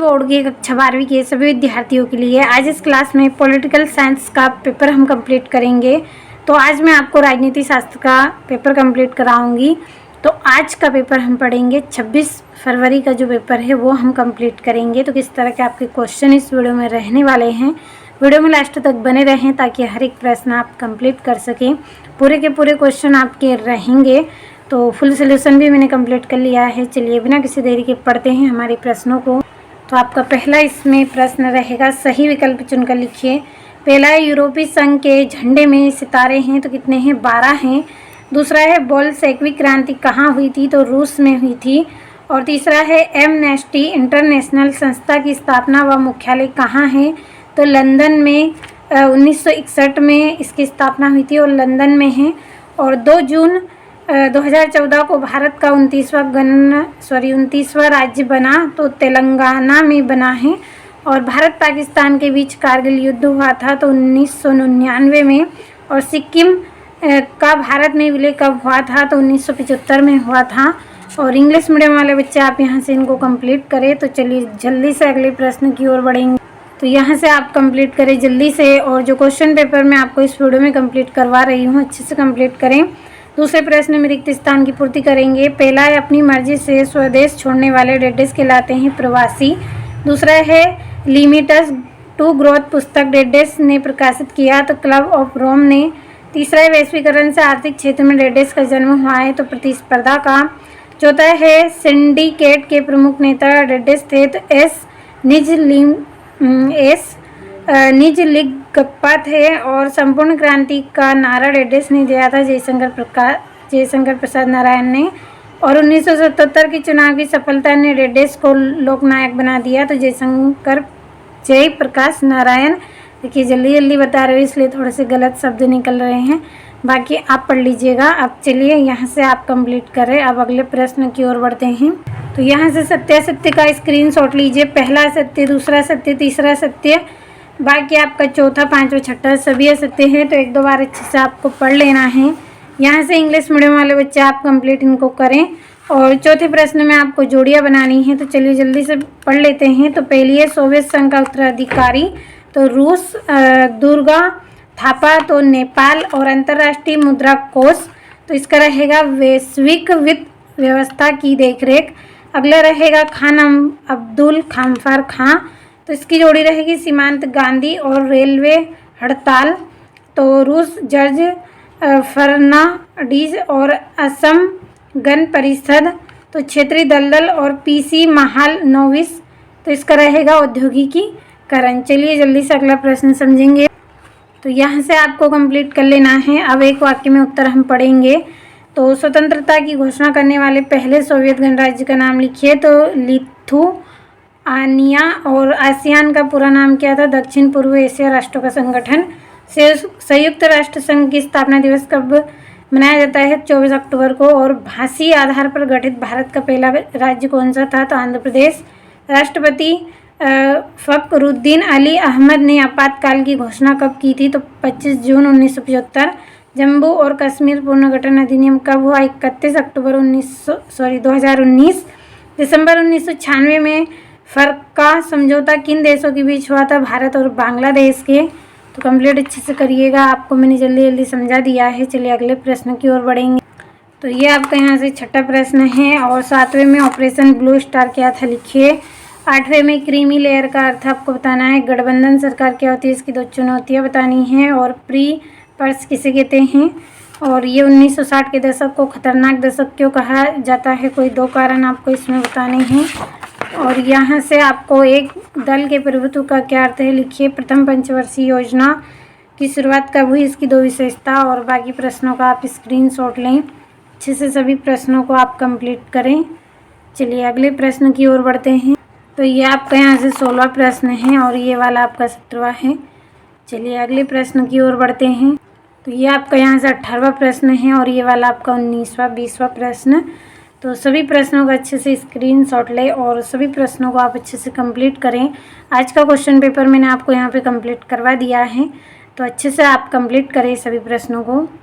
Board के कक्षा 12वीं के सभी विद्यार्थियों के लिए आज इस क्लास में पॉलिटिकल साइंस का पेपर हम कंप्लीट करेंगे। तो आज मैं आपको राजनीति शास्त्र का पेपर कंप्लीट कराऊंगी। तो आज का पेपर हम पढ़ेंगे 26 फरवरी का जो पेपर है वो हम कंप्लीट करेंगे। तो किस तरह के आपके क्वेश्चन इस वीडियो में रहने वाले हैं, वीडियो में लास्ट तक बने रहें ताकि हर एक प्रश्न आप कंप्लीट कर सकें। पूरे के पूरे क्वेश्चन आपके रहेंगे। तो फुल सोल्यूशन भी मैंने कंप्लीट कर लिया है। चलिए बिना किसी देरी के पढ़ते हैं हमारे प्रश्नों को। तो आपका पहला इसमें प्रश्न रहेगा, सही विकल्प चुनकर लिखिए। पहला है यूरोपीय संघ के झंडे में सितारे हैं, तो कितने हैं? 12 हैं। दूसरा है बोल्शेविक क्रांति कहाँ हुई थी? तो रूस में हुई थी। और तीसरा है एमनेस्टी इंटरनेशनल संस्था की स्थापना व मुख्यालय कहाँ है? तो लंदन में 1961 में इसकी स्थापना हुई थी और लंदन में है। और 2 जून 2014 को भारत का 29वां राज्य बना, तो तेलंगाना में बना है। और भारत पाकिस्तान के बीच कारगिल युद्ध हुआ था तो 1999 में। और सिक्किम का भारत में विलय कब हुआ था? तो 1975 में हुआ था। और इंग्लिश मीडियम वाले बच्चे आप यहाँ से इनको कंप्लीट करें। तो चलिए जल्दी से अगले प्रश्न की ओर बढ़ेंगे। तो यहाँ से आप कंप्लीट करें जल्दी से, और जो क्वेश्चन पेपर मैं आपको इस वीडियो में कंप्लीट करवा रही हूँ अच्छे से कंप्लीट करें। दूसरे प्रश्न में रिक्त स्थान की पूर्ति करेंगे। पहला है अपनी मर्जी से स्वदेश छोड़ने वाले डेडेस कहलाते हैं प्रवासी। दूसरा है लिमिट्स टू ग्रोथ पुस्तक डेडेस ने प्रकाशित किया, तो क्लब ऑफ रोम ने। तीसरा है वैश्वीकरण से आर्थिक क्षेत्र में डेडेस का जन्म हुआ है, तो प्रतिस्पर्धा का। चौथा है सिंडिकेट के प्रमुख नेता डेडेस थे, तो निज लिगप्पा थे। और संपूर्ण क्रांति का नारा डेडेस ने दिया था, जयशंकर प्रसाद नारायण ने। और 1977 के चुनाव की सफलता ने डेडेस को लोकनायक बना दिया, तो जयप्रकाश नारायण। देखिए जल्दी जल्दी बता रहे हो इसलिए थोड़े से गलत शब्द निकल रहे हैं, बाकी आप पढ़ लीजिएगा। अब चलिए यहाँ से आप कंप्लीट करें। अब अगले प्रश्न की ओर बढ़ते हैं। तो यहाँ से सत्यासत्य का स्क्रीनशॉट लीजिए। पहला सत्य, दूसरा सत्य, तीसरा सत्य, बाकी आपका चौथा, पांचवा, छठा सभी असत्य हैं। तो 1-2 बार अच्छे से आपको पढ़ लेना है। यहाँ से इंग्लिश मीडियम वाले बच्चे आप कंप्लीट इनको करें। और चौथे प्रश्न में आपको जोड़ियाँ बनानी है, तो चलिए जल्दी से पढ़ लेते हैं। तो पहली है सोवियत संघ का उत्तराधिकारी, तो रूस। दुर्गा थापा, तो नेपाल। और अंतर्राष्ट्रीय मुद्रा कोष, तो इसका रहेगा वैश्विक वित्त व्यवस्था की देखरेख। अगला रहेगा खान अब्दुल खामफार खां, तो इसकी जोड़ी रहेगी सीमांत गांधी और रेलवे हड़ताल। तो रूस जॉर्ज फर्नांडीज और असम गण परिषद, तो क्षेत्रीय दलदल। और पीसी महालनोबिस, तो इसका रहेगा औद्योगिकीकरण। चलिए जल्दी से अगला प्रश्न समझेंगे। तो यहाँ से आपको कंप्लीट कर लेना है। अब एक वाक्य में उत्तर हम पढ़ेंगे। तो स्वतंत्रता की घोषणा करने वाले पहले सोवियत गणराज्य का नाम लिखिए। तो लिथुआनिया। और आसियान का पूरा नाम क्या था? दक्षिण पूर्व एशिया राष्ट्रों का संगठन। संयुक्त राष्ट्र संघ की स्थापना दिवस कब मनाया जाता है? 24 अक्टूबर को। और भाषी आधार पर गठित भारत का पहला राज्य कौन सा था? तो आंध्र प्रदेश। राष्ट्रपति फखरुद्दीन अली अहमद ने आपातकाल की घोषणा कब की थी? तो 25 जून 1975। जम्मू और कश्मीर पुनर्गठन अधिनियम कब हुआ? 31 अक्टूबर 2019। दिसंबर 1996 में फरक्का समझौता किन देशों के बीच हुआ था? भारत और बांग्लादेश के। तो कंप्लीट अच्छे से करिएगा, आपको मैंने जल्दी जल्दी समझा दिया है। चलिए अगले प्रश्न की ओर बढ़ेंगे। तो ये आपका यहाँ से छठा प्रश्न है। और 7वें में ऑपरेशन ब्लू स्टार क्या था लिखिए। 8वें में क्रीमी लेयर का अर्थ आपको बताना है। गठबंधन सरकार क्या होती है, इसकी 2 चुनौतियाँ बतानी हैं। और प्री पर्स किसे कहते हैं। और ये 1960 के दशक को खतरनाक दशक क्यों कहा जाता है? कोई 2 कारण आपको इसमें बताने हैं। और यहाँ से आपको एक दल के प्रभुत्व का क्या अर्थ है लिखिए। प्रथम पंचवर्षीय योजना की शुरुआत कब हुई, इसकी 2 विशेषता। और बाकी प्रश्नों का आप स्क्रीनशॉट लें, अच्छे से सभी प्रश्नों को आप कंप्लीट करें। चलिए अगले प्रश्न की ओर बढ़ते हैं। तो ये आपका यहाँ से 16 प्रश्न है और ये वाला आपका 17वां है। चलिए अगले प्रश्न की ओर बढ़ते हैं। तो ये आपका यहाँ से 18वां प्रश्न है और ये वाला आपका 19वां 20वां प्रश्न। तो सभी प्रश्नों का अच्छे से स्क्रीनशॉट लें और सभी प्रश्नों को आप अच्छे से कंप्लीट करें। आज का क्वेश्चन पेपर मैंने आपको यहाँ पे कंप्लीट करवा दिया है, तो अच्छे से आप कंप्लीट करें सभी प्रश्नों को।